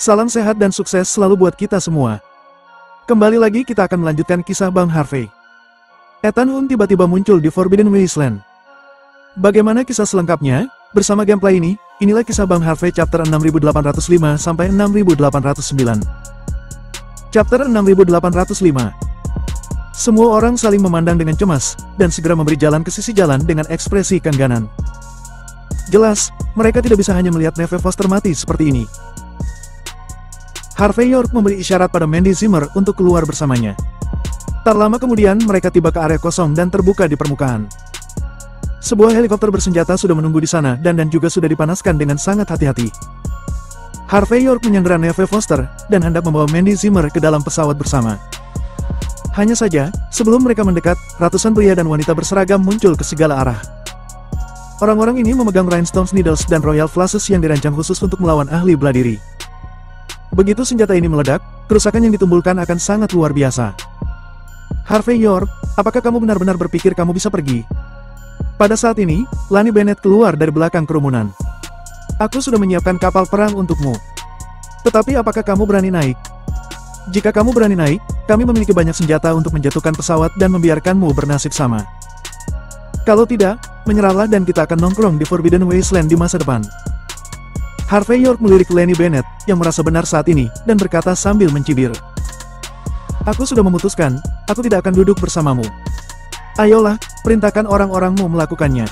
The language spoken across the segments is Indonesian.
Salam sehat dan sukses selalu buat kita semua. Kembali lagi kita akan melanjutkan kisah Bang Harvey. Ethan Hunt tiba-tiba muncul di Forbidden Wasteland. Bagaimana kisah selengkapnya? Bersama gameplay ini, inilah kisah Bang Harvey chapter 6805 sampai 6809. Chapter 6805. Semua orang saling memandang dengan cemas, dan segera memberi jalan ke sisi jalan dengan ekspresi keengganan. Jelas, mereka tidak bisa hanya melihat Neve Foster mati seperti ini. Harvey York memberi isyarat pada Mandy Zimmer untuk keluar bersamanya. Tak lama kemudian mereka tiba ke area kosong dan terbuka di permukaan. Sebuah helikopter bersenjata sudah menunggu di sana dan juga sudah dipanaskan dengan sangat hati-hati. Harvey York menyandera Neve Foster dan hendak membawa Mandy Zimmer ke dalam pesawat bersama. Hanya saja, sebelum mereka mendekat, ratusan pria dan wanita berseragam muncul ke segala arah. Orang-orang ini memegang Rhinestone Needles dan Royal Flashes yang dirancang khusus untuk melawan ahli bela diri. Begitu senjata ini meledak, kerusakan yang ditimbulkan akan sangat luar biasa. Harvey York, apakah kamu benar-benar berpikir kamu bisa pergi? Pada saat ini, Lani Bennett keluar dari belakang kerumunan. Aku sudah menyiapkan kapal perang untukmu. Tetapi apakah kamu berani naik? Jika kamu berani naik, kami memiliki banyak senjata untuk menjatuhkan pesawat dan membiarkanmu bernasib sama. Kalau tidak, menyerahlah dan kita akan nongkrong di Forbidden Wasteland di masa depan. Harvey York melirik Lani Bennett, yang merasa benar saat ini, dan berkata sambil mencibir. Aku sudah memutuskan, aku tidak akan duduk bersamamu. Ayolah, perintahkan orang-orangmu melakukannya.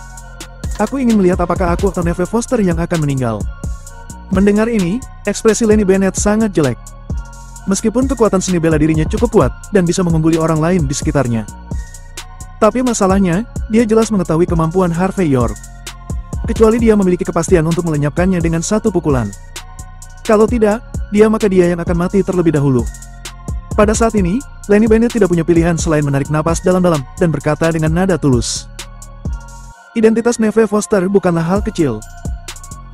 Aku ingin melihat apakah aku atau Neve Foster yang akan meninggal. Mendengar ini, ekspresi Lani Bennett sangat jelek. Meskipun kekuatan seni bela dirinya cukup kuat, dan bisa mengungguli orang lain di sekitarnya. Tapi masalahnya, dia jelas mengetahui kemampuan Harvey York. Kecuali dia memiliki kepastian untuk melenyapkannya dengan satu pukulan. Kalau tidak, maka dia yang akan mati terlebih dahulu. Pada saat ini, Lani Bennett tidak punya pilihan selain menarik napas dalam-dalam, dan berkata dengan nada tulus. Identitas Neve Foster bukanlah hal kecil.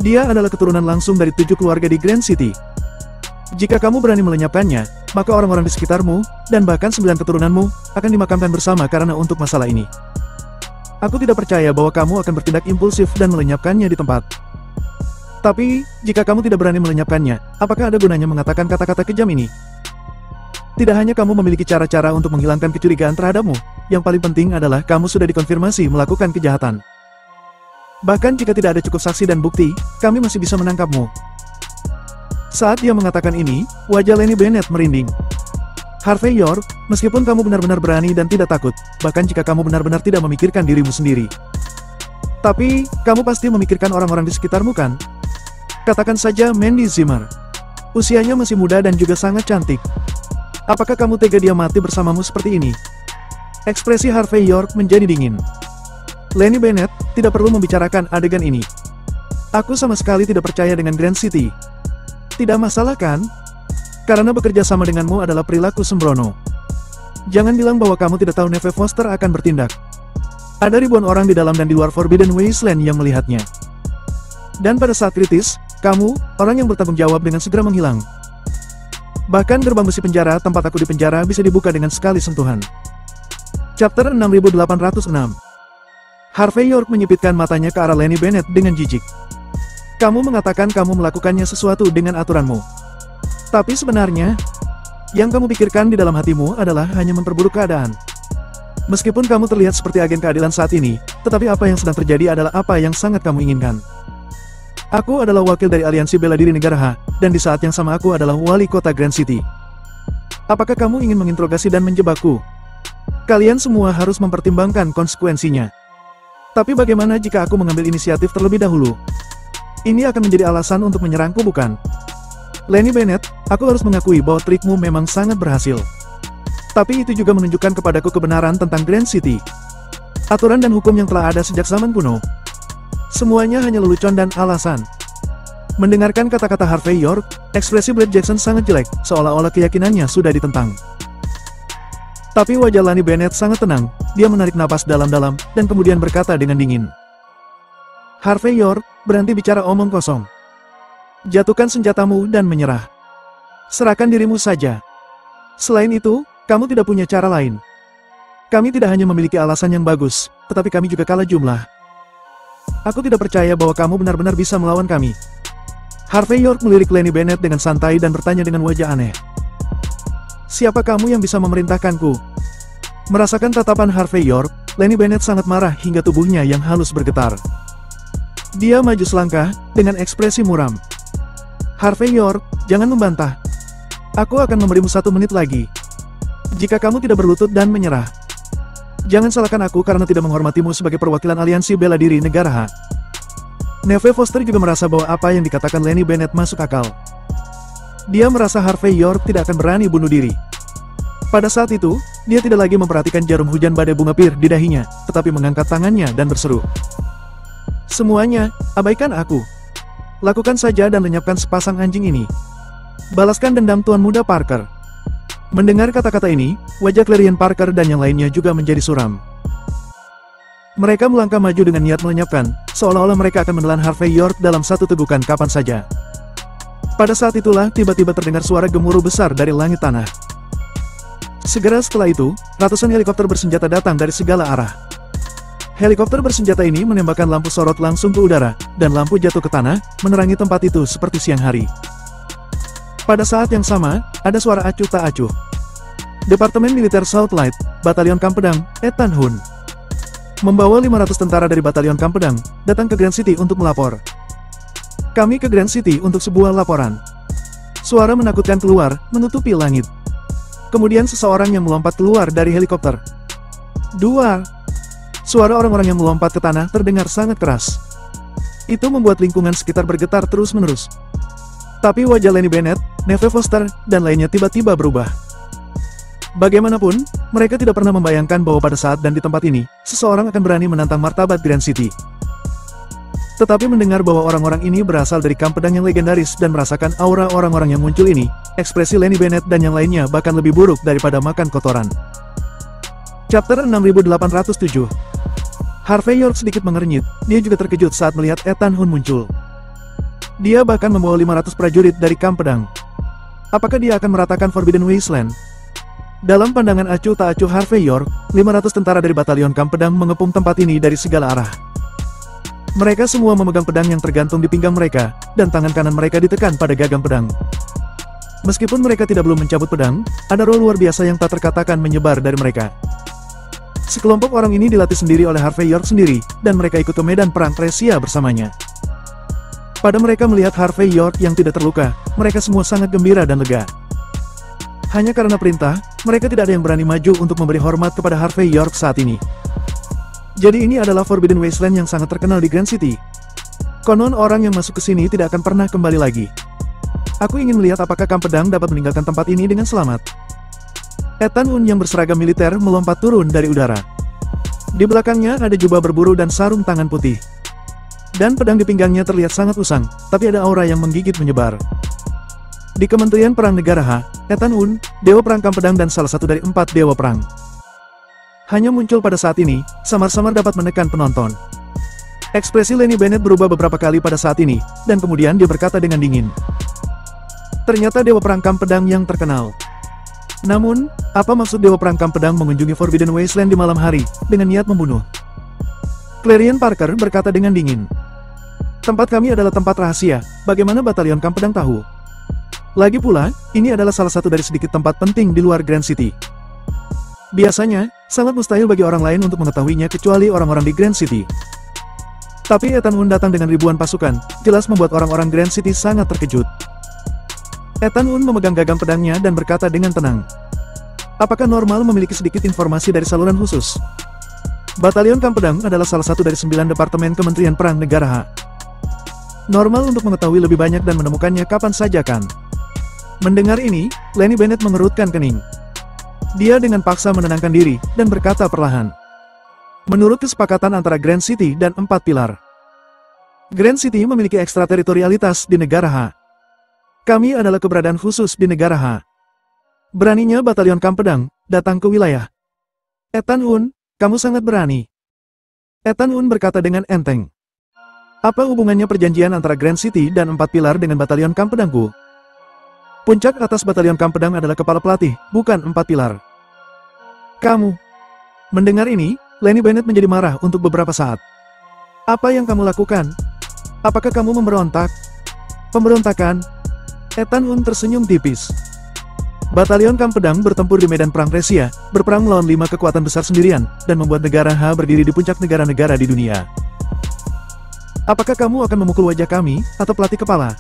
Dia adalah keturunan langsung dari 7 keluarga di Grand City. Jika kamu berani melenyapkannya, maka orang-orang di sekitarmu, dan bahkan 9 keturunanmu, akan dimakamkan bersama karena untuk masalah ini. Aku tidak percaya bahwa kamu akan bertindak impulsif dan melenyapkannya di tempat. Tapi, jika kamu tidak berani melenyapkannya, apakah ada gunanya mengatakan kata-kata kejam ini? Tidak hanya kamu memiliki cara-cara untuk menghilangkan kecurigaan terhadapmu, yang paling penting adalah kamu sudah dikonfirmasi melakukan kejahatan. Bahkan jika tidak ada cukup saksi dan bukti, kami masih bisa menangkapmu. Saat dia mengatakan ini, wajah Lani Bennett merinding. Harvey York, meskipun kamu benar-benar berani dan tidak takut, bahkan jika kamu benar-benar tidak memikirkan dirimu sendiri. Tapi, kamu pasti memikirkan orang-orang di sekitarmu kan? Katakan saja Mandy Zimmer. Usianya masih muda dan juga sangat cantik. Apakah kamu tega dia mati bersamamu seperti ini? Ekspresi Harvey York menjadi dingin. Lani Bennett, tidak perlu membicarakan adegan ini. Aku sama sekali tidak percaya dengan Grand City. Tidak masalah kan? Karena bekerja sama denganmu adalah perilaku sembrono. Jangan bilang bahwa kamu tidak tahu Neve Foster akan bertindak. Ada ribuan orang di dalam dan di luar Forbidden Wasteland yang melihatnya. Dan pada saat kritis, kamu, orang yang bertanggung jawab dengan segera menghilang. Bahkan gerbang besi penjara tempat aku dipenjara bisa dibuka dengan sekali sentuhan. Chapter 6806. Harvey York menyipitkan matanya ke arah Lani Bennett dengan jijik. Kamu mengatakan kamu melakukannya sesuatu dengan aturanmu. Tapi sebenarnya, yang kamu pikirkan di dalam hatimu adalah hanya memperburuk keadaan. Meskipun kamu terlihat seperti agen keadilan saat ini, tetapi apa yang sedang terjadi adalah apa yang sangat kamu inginkan. Aku adalah wakil dari aliansi bela diri negara H, dan di saat yang sama aku adalah wali kota Grand City. Apakah kamu ingin menginterogasi dan menjebakku? Kalian semua harus mempertimbangkan konsekuensinya. Tapi bagaimana jika aku mengambil inisiatif terlebih dahulu? Ini akan menjadi alasan untuk menyerangku bukan? Lani Bennett, aku harus mengakui bahwa trikmu memang sangat berhasil. Tapi itu juga menunjukkan kepadaku kebenaran tentang Grand City. Aturan dan hukum yang telah ada sejak zaman kuno. Semuanya hanya lelucon dan alasan. Mendengarkan kata-kata Harvey York, ekspresi Brad Jackson sangat jelek, seolah-olah keyakinannya sudah ditentang. Tapi wajah Lani Bennett sangat tenang, dia menarik napas dalam-dalam, dan kemudian berkata dengan dingin. Harvey York, berhenti bicara omong kosong. Jatuhkan senjatamu dan menyerah. Serahkan dirimu saja. Selain itu, kamu tidak punya cara lain. Kami tidak hanya memiliki alasan yang bagus, tetapi kami juga kalah jumlah. Aku tidak percaya bahwa kamu benar-benar bisa melawan kami. Harvey York melirik Lenny Bennett dengan santai dan bertanya dengan wajah aneh. Siapa kamu yang bisa memerintahkanku? Merasakan tatapan Harvey York, Lenny Bennett sangat marah hingga tubuhnya yang halus bergetar. Dia maju selangkah, dengan ekspresi muram. Harvey York, jangan membantah. Aku akan memberimu 1 menit lagi. Jika kamu tidak berlutut dan menyerah. Jangan salahkan aku karena tidak menghormatimu sebagai perwakilan aliansi bela diri negara H. Neve Foster juga merasa bahwa apa yang dikatakan Lenny Bennett masuk akal. Dia merasa Harvey York tidak akan berani bunuh diri. Pada saat itu, dia tidak lagi memperhatikan jarum hujan badai bunga pir di dahinya, tetapi mengangkat tangannya dan berseru. Semuanya, abaikan aku. Lakukan saja dan lenyapkan sepasang anjing ini. Balaskan dendam Tuan Muda Parker. Mendengar kata-kata ini, wajah Clarion Parker dan yang lainnya juga menjadi suram. Mereka melangkah maju dengan niat melenyapkan, seolah-olah mereka akan menelan Harvey York dalam satu tegukan kapan saja. Pada saat itulah tiba-tiba terdengar suara gemuruh besar dari langit tanah. Segera setelah itu, ratusan helikopter bersenjata datang dari segala arah. Helikopter bersenjata ini menembakkan lampu sorot langsung ke udara, dan lampu jatuh ke tanah, menerangi tempat itu seperti siang hari. Pada saat yang sama, ada suara acuh tak acuh. Departemen Militer Southlight, Batalion Kampedang, Ethan Hunt, membawa 500 tentara dari Batalion Kampedang, datang ke Grand City untuk melapor. Kami ke Grand City untuk sebuah laporan. Suara menakutkan keluar, menutupi langit. Kemudian seseorang yang melompat keluar dari helikopter. Duar! Suara orang-orang yang melompat ke tanah terdengar sangat keras. Itu membuat lingkungan sekitar bergetar terus-menerus. Tapi wajah Lenny Bennett, Neve Foster, dan lainnya tiba-tiba berubah. Bagaimanapun, mereka tidak pernah membayangkan bahwa pada saat dan di tempat ini, seseorang akan berani menantang martabat Grand City. Tetapi mendengar bahwa orang-orang ini berasal dari Kampedang yang legendaris dan merasakan aura orang-orang yang muncul ini, ekspresi Lenny Bennett dan yang lainnya bahkan lebih buruk daripada makan kotoran. Chapter 6807. Harvey York sedikit mengernyit, dia juga terkejut saat melihat Ethan Hunt muncul. Dia bahkan membawa 500 prajurit dari Kampedang. Apakah dia akan meratakan Forbidden Wasteland? Dalam pandangan acuh tak acuh Harvey York, 500 tentara dari Batalion Kampedang mengepung tempat ini dari segala arah. Mereka semua memegang pedang yang tergantung di pinggang mereka, dan tangan kanan mereka ditekan pada gagang pedang. Meskipun mereka tidak belum mencabut pedang, ada roh luar biasa yang tak terkatakan menyebar dari mereka. Sekelompok orang ini dilatih sendiri oleh Harvey York sendiri, dan mereka ikut ke medan perang Tresia bersamanya. Pada mereka melihat Harvey York yang tidak terluka, mereka semua sangat gembira dan lega. Hanya karena perintah, mereka tidak ada yang berani maju untuk memberi hormat kepada Harvey York saat ini. Jadi ini adalah Forbidden Wasteland yang sangat terkenal di Grand City. Konon orang yang masuk ke sini tidak akan pernah kembali lagi. Aku ingin melihat apakah Kampedang dapat meninggalkan tempat ini dengan selamat. Ethan Hunt yang berseragam militer melompat turun dari udara. Di belakangnya ada jubah berburu dan sarung tangan putih. Dan pedang di pinggangnya terlihat sangat usang, tapi ada aura yang menggigit menyebar. Di Kementerian Perang Negara H, Ethan Hunt, Dewa Perang Kampedang dan salah satu dari 4 Dewa Perang. Hanya muncul pada saat ini, samar-samar dapat menekan penonton. Ekspresi Lenny Bennett berubah beberapa kali pada saat ini, dan kemudian dia berkata dengan dingin. Ternyata Dewa Perang Kampedang yang terkenal. Namun, apa maksud Dewa Perang Kampedang mengunjungi Forbidden Wasteland di malam hari, dengan niat membunuh? Clarion Parker berkata dengan dingin. Tempat kami adalah tempat rahasia, bagaimana Batalion Kampedang tahu? Lagi pula, ini adalah salah satu dari sedikit tempat penting di luar Grand City. Biasanya, sangat mustahil bagi orang lain untuk mengetahuinya kecuali orang-orang di Grand City. Tapi Ethan Hunt datang dengan ribuan pasukan, jelas membuat orang-orang Grand City sangat terkejut. Ethan Hunt memegang gagang pedangnya dan berkata dengan tenang. Apakah normal memiliki sedikit informasi dari saluran khusus? Batalion Kampedang adalah salah satu dari 9 departemen Kementerian Perang Negara H. Normal untuk mengetahui lebih banyak dan menemukannya kapan saja kan? Mendengar ini, Lenny Bennett mengerutkan kening. Dia dengan paksa menenangkan diri, dan berkata perlahan. Menurut kesepakatan antara Grand City dan 4 pilar, Grand City memiliki ekstrateritorialitas di negara H. Kami adalah keberadaan khusus di negara H. Beraninya Batalion Kampedang datang ke wilayah. Ethan Hunt, kamu sangat berani. Ethan Hunt berkata dengan enteng. Apa hubungannya perjanjian antara Grand City dan 4 pilar dengan Batalion Kampedangku? Puncak atas Batalion Kampedang adalah kepala pelatih, bukan 4 pilar. Kamu. Mendengar ini, Lenny Bennett menjadi marah untuk beberapa saat. Apa yang kamu lakukan? Apakah kamu memberontak? Pemberontakan? Ethan Hun tersenyum tipis. Batalion Kam Pedang bertempur di medan perang Resia, berperang melawan 5 kekuatan besar sendirian, dan membuat negara Ha berdiri di puncak negara-negara di dunia. Apakah kamu akan memukul wajah kami, atau pelatih kepala?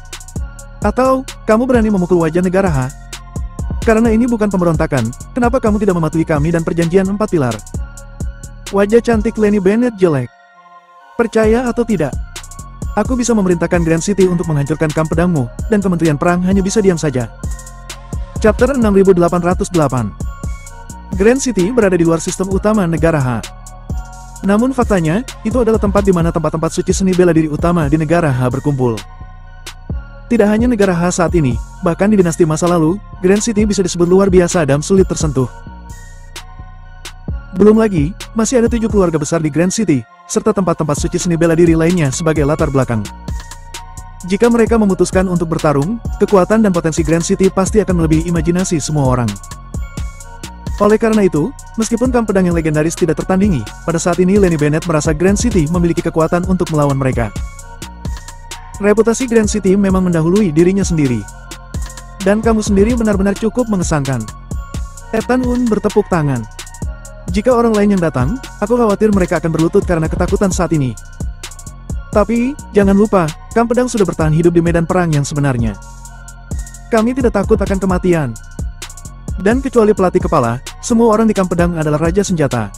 Atau, kamu berani memukul wajah negara Ha? Karena ini bukan pemberontakan, kenapa kamu tidak mematuhi kami dan perjanjian 4 pilar? Wajah cantik Lenny Bennett jelek. Percaya atau tidak? Aku bisa memerintahkan Grand City untuk menghancurkan kamp pedangmu, dan Kementerian Perang hanya bisa diam saja. Chapter 6808. Grand City berada di luar sistem utama negara Ha. Namun faktanya, itu adalah tempat di mana tempat-tempat suci seni bela diri utama di negara Ha berkumpul. Tidak hanya negara Ha saat ini, bahkan di dinasti masa lalu, Grand City bisa disebut luar biasa dan sulit tersentuh. Belum lagi, masih ada 7 keluarga besar di Grand City, serta tempat-tempat suci seni bela diri lainnya sebagai latar belakang. Jika mereka memutuskan untuk bertarung, kekuatan dan potensi Grand City pasti akan melebihi imajinasi semua orang. Oleh karena itu, meskipun kamp pedang yang legendaris tidak tertandingi, pada saat ini Lenny Bennett merasa Grand City memiliki kekuatan untuk melawan mereka. Reputasi Grand City memang mendahului dirinya sendiri. Dan kamu sendiri benar-benar cukup mengesankan. Ethan Hun bertepuk tangan. Jika orang lain yang datang, aku khawatir mereka akan berlutut karena ketakutan saat ini. Tapi, jangan lupa, kamp pedang sudah bertahan hidup di medan perang yang sebenarnya. Kami tidak takut akan kematian. Dan kecuali pelatih kepala, semua orang di kamp pedang adalah raja senjata.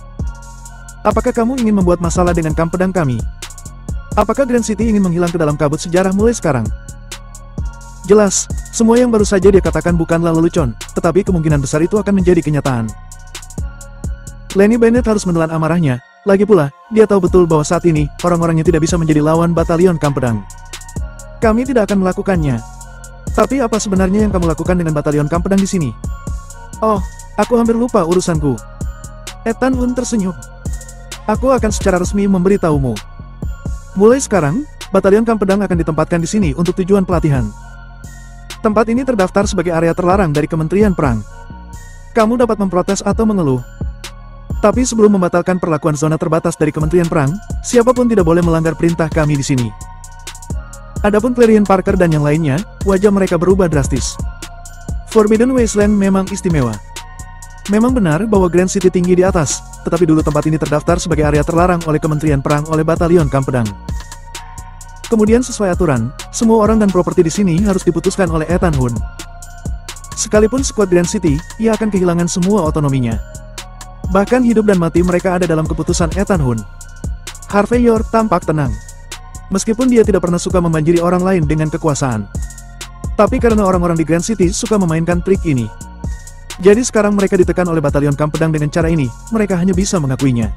Apakah kamu ingin membuat masalah dengan kamp pedang kami? Apakah Grand City ingin menghilang ke dalam kabut sejarah mulai sekarang? Jelas, semua yang baru saja dia katakan bukanlah lelucon, tetapi kemungkinan besar itu akan menjadi kenyataan. Lenny Bennett harus menelan amarahnya, lagi pula, dia tahu betul bahwa saat ini, orang-orangnya tidak bisa menjadi lawan batalion kamp pedang. Kami tidak akan melakukannya. Tapi apa sebenarnya yang kamu lakukan dengan batalion kamp pedang di sini? Oh, aku hampir lupa urusanku. Ethan Hun tersenyum. Aku akan secara resmi memberitahumu. Mulai sekarang, batalion kamp pedang akan ditempatkan di sini untuk tujuan pelatihan. Tempat ini terdaftar sebagai area terlarang dari Kementerian Perang. Kamu dapat memprotes atau mengeluh. Tapi sebelum membatalkan perlakuan zona terbatas dari Kementerian Perang, siapapun tidak boleh melanggar perintah kami di sini. Adapun Clarion Parker dan yang lainnya, wajah mereka berubah drastis. Forbidden Wasteland memang istimewa. Memang benar bahwa Grand City tinggi di atas, tetapi dulu tempat ini terdaftar sebagai area terlarang oleh Kementerian Perang oleh batalion kamp pedang. Kemudian sesuai aturan, semua orang dan properti di sini harus diputuskan oleh Ethan Hun. Sekalipun skuad Grand City, ia akan kehilangan semua otonominya. Bahkan hidup dan mati mereka ada dalam keputusan Ethan Hun. Harvey York tampak tenang. Meskipun dia tidak pernah suka membanjiri orang lain dengan kekuasaan. Tapi karena orang-orang di Grand City suka memainkan trik ini. Jadi sekarang mereka ditekan oleh batalion kamp pedang dengan cara ini, mereka hanya bisa mengakuinya.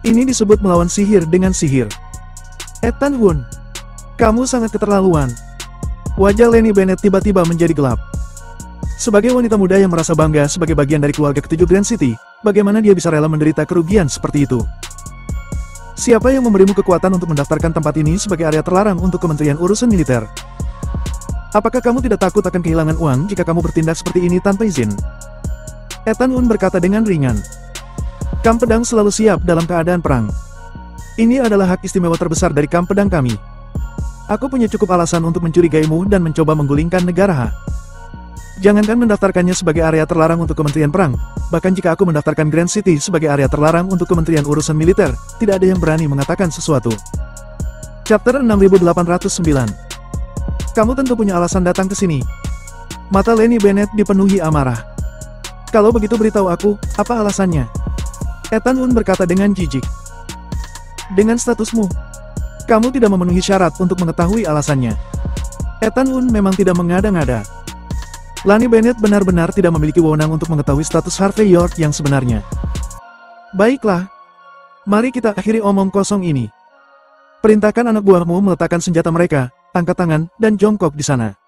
Ini disebut melawan sihir dengan sihir. Ethan Hun, kamu sangat keterlaluan. Wajah Lenny Bennett tiba-tiba menjadi gelap. Sebagai wanita muda yang merasa bangga sebagai bagian dari keluarga ketujuh Grand City, bagaimana dia bisa rela menderita kerugian seperti itu? Siapa yang memberimu kekuatan untuk mendaftarkan tempat ini sebagai area terlarang untuk Kementerian Urusan Militer? Apakah kamu tidak takut akan kehilangan uang jika kamu bertindak seperti ini tanpa izin? Ethan Hun berkata dengan ringan. Kamp pedang selalu siap dalam keadaan perang. Ini adalah hak istimewa terbesar dari kamp pedang kami. Aku punya cukup alasan untuk mencurigaimu dan mencoba menggulingkan negara Ha. Jangankan mendaftarkannya sebagai area terlarang untuk Kementerian Perang, bahkan jika aku mendaftarkan Grand City sebagai area terlarang untuk Kementerian Urusan Militer, tidak ada yang berani mengatakan sesuatu. Chapter 6809. Kamu tentu punya alasan datang ke sini. Mata Lenny Bennett dipenuhi amarah. Kalau begitu beritahu aku, apa alasannya? Ethan Hun berkata dengan jijik. Dengan statusmu, kamu tidak memenuhi syarat untuk mengetahui alasannya. Ethan Hun memang tidak mengada-ngada. Lenny Bennett benar-benar tidak memiliki wewenang untuk mengetahui status Harvey York yang sebenarnya. Baiklah. Mari kita akhiri omong kosong ini. Perintahkan anak buahmu meletakkan senjata mereka, angkat tangan, dan jongkok di sana.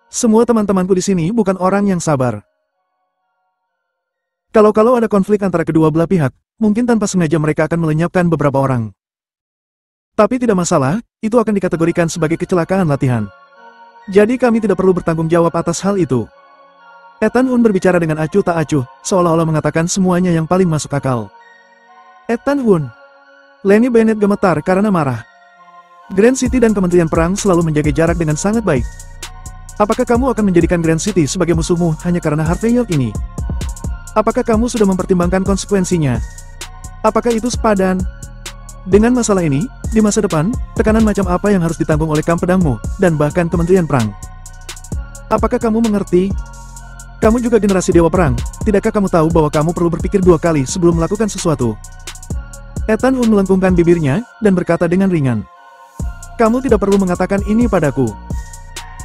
Semua teman-temanku di sini bukan orang yang sabar. Kalau ada konflik antara kedua belah pihak, mungkin tanpa sengaja mereka akan melenyapkan beberapa orang. Tapi tidak masalah, itu akan dikategorikan sebagai kecelakaan latihan. Jadi kami tidak perlu bertanggung jawab atas hal itu. Ethan Hun berbicara dengan acuh tak acuh, seolah-olah mengatakan semuanya yang paling masuk akal. Ethan Hun. Lenny Bennett gemetar karena marah. Grand City dan Kementerian Perang selalu menjaga jarak dengan sangat baik. Apakah kamu akan menjadikan Grand City sebagai musuhmu hanya karena Harvey York ini? Apakah kamu sudah mempertimbangkan konsekuensinya? Apakah itu sepadan? Dengan masalah ini, di masa depan, tekanan macam apa yang harus ditanggung oleh kamp pedangmu, dan bahkan Kementerian Perang? Apakah kamu mengerti? Kamu juga generasi Dewa Perang, tidakkah kamu tahu bahwa kamu perlu berpikir 2 kali sebelum melakukan sesuatu? Ethan Hun melengkungkan bibirnya, dan berkata dengan ringan. Kamu tidak perlu mengatakan ini padaku.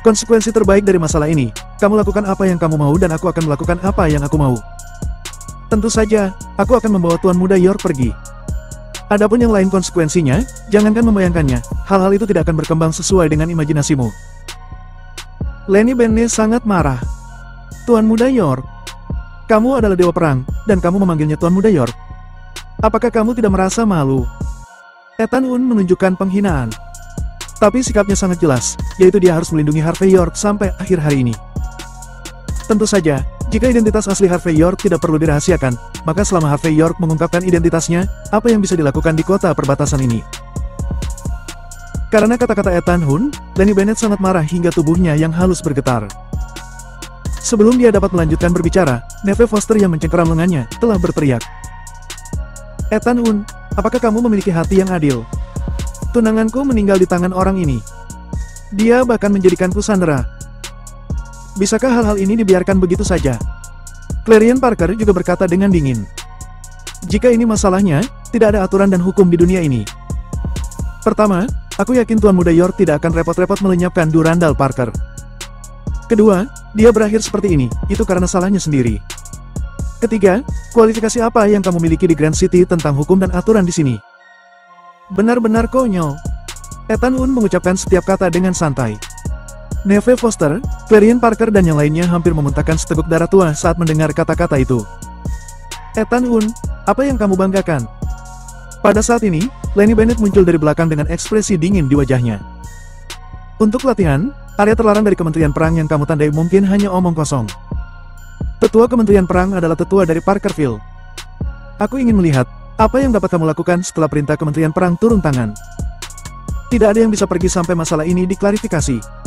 Konsekuensi terbaik dari masalah ini, kamu lakukan apa yang kamu mau dan aku akan melakukan apa yang aku mau. Tentu saja, aku akan membawa Tuan Muda York pergi. Adapun yang lain konsekuensinya, jangankan membayangkannya, hal-hal itu tidak akan berkembang sesuai dengan imajinasimu. Lenny Bennett sangat marah. Tuan Muda York, kamu adalah Dewa Perang, dan kamu memanggilnya Tuan Muda York. Apakah kamu tidak merasa malu? Ethan Hun menunjukkan penghinaan. Tapi sikapnya sangat jelas, yaitu dia harus melindungi Harvey York sampai akhir hari ini. Tentu saja, jika identitas asli Harvey York tidak perlu dirahasiakan, maka selama Harvey York mengungkapkan identitasnya, apa yang bisa dilakukan di kota perbatasan ini? Karena kata-kata Ethan Hun, Lenny Bennett sangat marah hingga tubuhnya yang halus bergetar. Sebelum dia dapat melanjutkan berbicara, Neve Foster yang mencengkeram lengannya, telah berteriak. Ethan Hun, apakah kamu memiliki hati yang adil? Tunanganku meninggal di tangan orang ini. Dia bahkan menjadikanku sandera. Bisakah hal-hal ini dibiarkan begitu saja? Clarion Parker juga berkata dengan dingin. Jika ini masalahnya, tidak ada aturan dan hukum di dunia ini. Pertama, aku yakin Tuan Muda York tidak akan repot-repot melenyapkan Durandal Parker. Kedua, dia berakhir seperti ini, itu karena salahnya sendiri. Ketiga, kualifikasi apa yang kamu miliki di Grand City tentang hukum dan aturan di sini? Benar-benar konyol. Ethan Hun mengucapkan setiap kata dengan santai. Neve Foster, Clarion Parker dan yang lainnya hampir memuntahkan seteguk darah tua saat mendengar kata-kata itu. Ethan Hun, apa yang kamu banggakan? Pada saat ini, Lenny Bennett muncul dari belakang dengan ekspresi dingin di wajahnya. Untuk latihan, area terlarang dari Kementerian Perang yang kamu tandai mungkin hanya omong kosong. Tetua Kementerian Perang adalah tetua dari Parkerville. Aku ingin melihat, apa yang dapat kamu lakukan setelah perintah Kementerian Perang turun tangan. Tidak ada yang bisa pergi sampai masalah ini diklarifikasi.